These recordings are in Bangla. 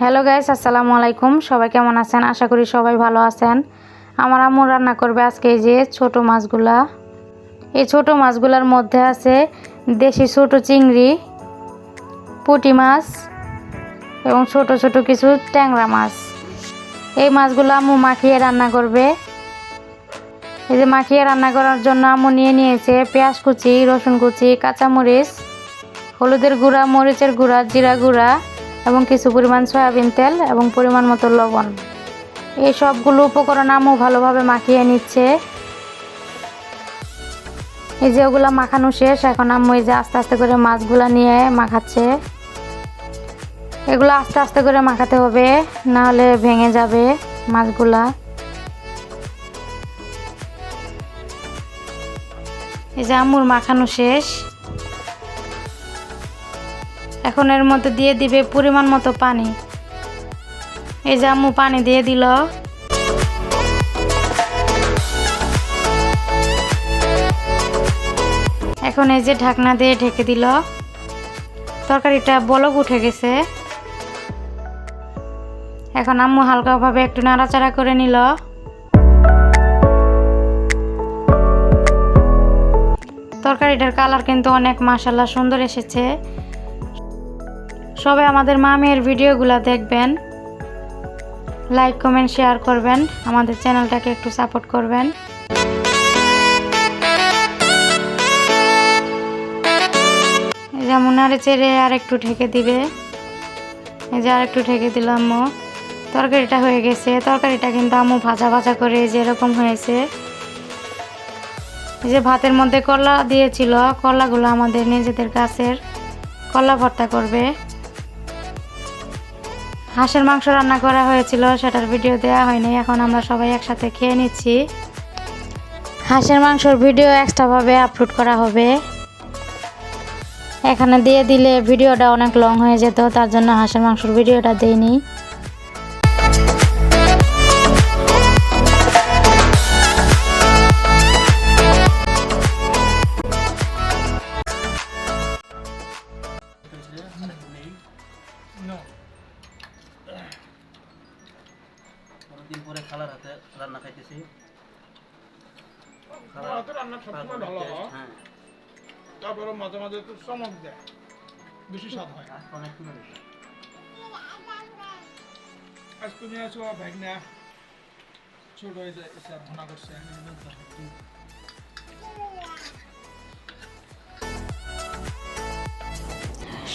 হ্যালো গাইস, আসসালামু আলাইকুম। সবাই কেমন আছেন? আশা করি সবাই ভালো আছেন। আমার আম্মু রান্না করবে আজকে এই যে ছোট মাছগুলা। এই ছোট মাছগুলার মধ্যে আছে দেশি ছোট চিংড়ি, পুঁটি মাছ এবং ছোট ছোট কিছু ট্যাংরা মাছ। এই মাছগুলো আম্মু মাখিয়ে রান্না করবে। এই যে মাখিয়ে রান্না করার জন্য আম্মু নিয়েছে পেঁয়াজ কুচি, রসুন কুচি, কাঁচামরিচ, হলুদের গুঁড়া, মরিচের গুঁড়া, জিরা গুঁড়া এবং কিছু পরিমাণ সয়াবিন তেল এবং পরিমাণ মতো লবণ। এই সবগুলো উপকরণ আম্মু ভালোভাবে মাখিয়ে নিচ্ছে। এই যে ওগুলা মাখানো শেষ, এখন আম্মু এই যে আস্তে আস্তে করে মাছগুলা নিয়ে মাখাচ্ছে। এগুলো আস্তে আস্তে করে মাখাতে হবে, না হলে ভেঙে যাবে মাছগুলা। এই যে আম্মুর মাখানো শেষ, এখন এর মধ্যে দিয়ে দিবে পরিমাণ মতো পানি। এই যে আম্মু পানি দিয়ে দিল। এখন এই যে ঢাকনা দিয়ে ঢেকে দিল। তরকারিটা বলক উঠে গেছে। এখন আম্মু হালকাভাবে একটু নাড়াচাড়া করে নিল। তরকারিটার কালার কিন্তু অনেক মাশাআল্লাহ সুন্দর এসেছে। সবাই আমাদের মা মেয়ের ভিডিওগুলো দেখবেন, লাইক কমেন্ট শেয়ার করবেন, আমাদের চ্যানেলটাকে একটু সাপোর্ট করবেন। যেমন নাড়ে চেড়ে আর একটু ঢেকে দিবে। এই যে আর একটু ঢেকে দিলাম আম্মু। তরকারিটা হয়ে গেছে। তরকারিটা কিন্তু আম্মু ভাজা ভাজা করে যেরকম হয়েছে। এই যে ভাতের মধ্যে করলা দিয়েছিল, করলাগুলো আমাদের নিজেদের গাছের, করলা ভর্তা করবে। হাঁসের মাংস রান্না করা হয়েছিল, সেটার ভিডিও দেওয়া হয়নি। এখন আমরা সবাই একসাথে খেয়ে নিচ্ছি। হাঁসের মাংসর ভিডিও এক্সট্রাভাবে আপলোড করা হবে। এখানে দিয়ে দিলে ভিডিওটা অনেক লং হয়ে যেত, তার জন্য হাঁসের মাংসর ভিডিওটা দেইনি। দিন পরে খালার হাতে রান্না খাইতেছি। রান্না সবসময় ভালো হয়, তারপরে মাঝে মাঝে একটু চমক দেয়, বেশি স্বাদ হয়। অনেক সুন্দর হয়েছে। আজ তুমি আছো ভাগনা ছোট হয়ে যায়, ভোনা করছে।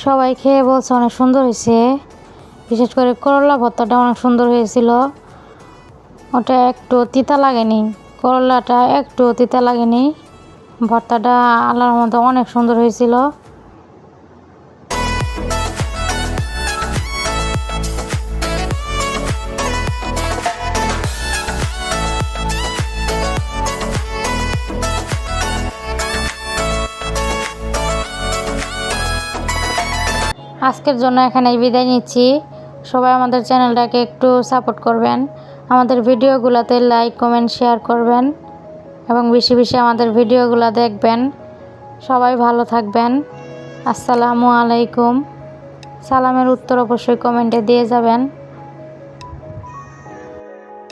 সবাই খেয়ে বলছে অনেক সুন্দর হয়েছে। বিশেষ করে করলা ভর্তাটা অনেক সুন্দর হয়েছিল। ওটা একটু তিতা লাগেনি, করলাটা একটু তিতা লাগেনি। ভর্তাটা আল্লাহর মতো অনেক সুন্দর হয়েছিল। আজকের জন্য এখানেই বিদায় নিচ্ছি। সবাই আমাদের চ্যানেলটাকে একটু সাপোর্ট করবেন, আমাদের ভিডিওগুলোতে লাইক কমেন্ট শেয়ার করবেন এবং বেশি বেশি আমাদের ভিডিওগুলো দেখবেন। সবাই ভালো থাকবেন। আসসালামু আলাইকুম। সালামের উত্তর অবশ্যই কমেন্টে দিয়ে যাবেন।